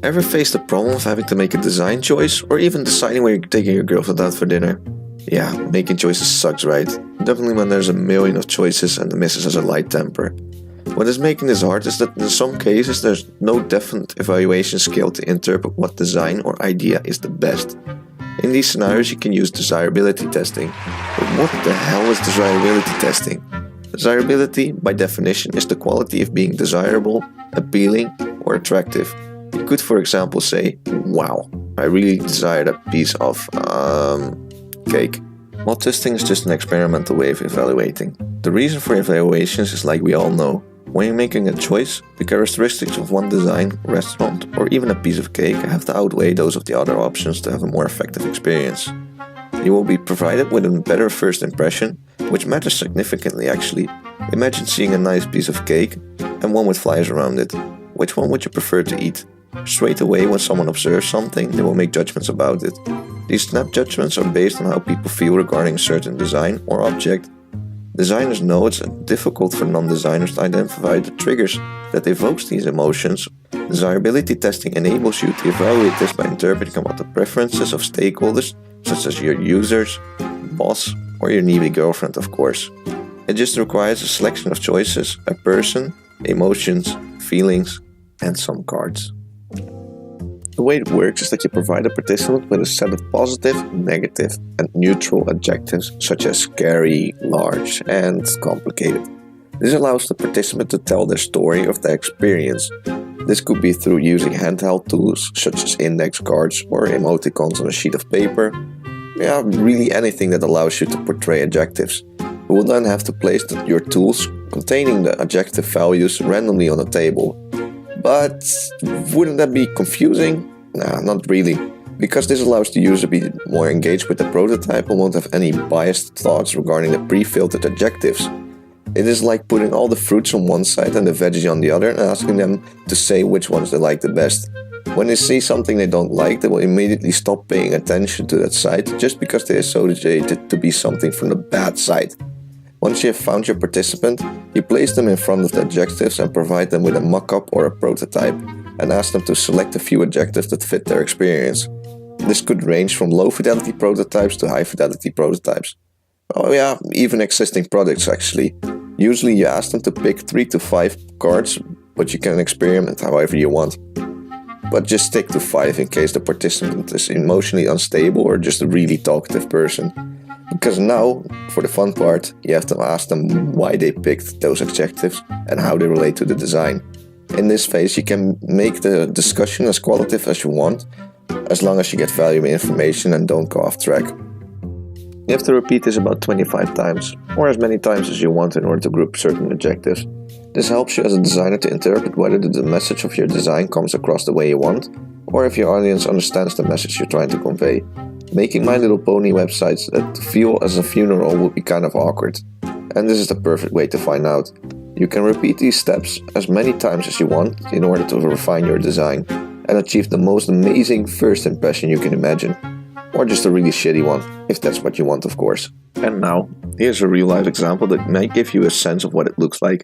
Ever faced the problem of having to make a design choice or even deciding where you're taking your girlfriend out for dinner? Yeah, making choices sucks, right? Definitely when there's a million of choices and the missus has a light temper. What is making this hard is that in some cases there's no definite evaluation scale to interpret what design or idea is the best. In these scenarios you can use desirability testing. But what the hell is desirability testing? Desirability, by definition, is the quality of being desirable, appealing, or attractive. You could, for example, say, wow, I really desire that piece of cake. While testing is just an experimental way of evaluating. The reason for evaluations is like we all know. When you're making a choice, the characteristics of one design, restaurant, or even a piece of cake have to outweigh those of the other options to have a more effective experience. You will be provided with a better first impression, which matters significantly actually. Imagine seeing a nice piece of cake and one with flies around it. Which one would you prefer to eat? Straight away when someone observes something, they will make judgments about it. These snap judgments are based on how people feel regarding a certain design or object. Designers know it's difficult for non-designers to identify the triggers that evokes these emotions. Desirability testing enables you to evaluate this by interpreting what the preferences of stakeholders, such as your users, boss, or your needy girlfriend, of course. It just requires a selection of choices, a person, emotions, feelings, and some cards. The way it works is that you provide a participant with a set of positive, negative, and neutral adjectives such as scary, large, and complicated. This allows the participant to tell their story of their experience. This could be through using handheld tools such as index cards or emoticons on a sheet of paper. Yeah, really anything that allows you to portray adjectives. You will then have to place your tools containing the adjective values randomly on a table. But wouldn't that be confusing? Nah, not really. Because this allows the user to be more engaged with the prototype and won't have any biased thoughts regarding the pre-filtered adjectives. It is like putting all the fruits on one side and the veggies on the other and asking them to say which ones they like the best. When they see something they don't like, they will immediately stop paying attention to that side just because they associate it to be something from the bad side. Once you have found your participant, you place them in front of the adjectives and provide them with a mock-up or a prototype and ask them to select a few adjectives that fit their experience. This could range from low-fidelity prototypes to high-fidelity prototypes. Oh yeah, even existing products actually. Usually you ask them to pick 3 to 5 cards, but you can experiment however you want. But just stick to 5 in case the participant is emotionally unstable or just a really talkative person. Because now, for the fun part, you have to ask them why they picked those adjectives and how they relate to the design. In this phase, you can make the discussion as qualitative as you want, as long as you get valuable information and don't go off track. You have to repeat this about 25 times, or as many times as you want in order to group certain adjectives. This helps you as a designer to interpret whether the message of your design comes across the way you want, or if your audience understands the message you're trying to convey. Making My Little Pony websites that feel as a funeral would be kind of awkward, and this is the perfect way to find out. You can repeat these steps as many times as you want in order to refine your design and achieve the most amazing first impression you can imagine. Or just a really shitty one, if that's what you want, of course. And now, here's a real life example that might give you a sense of what it looks like.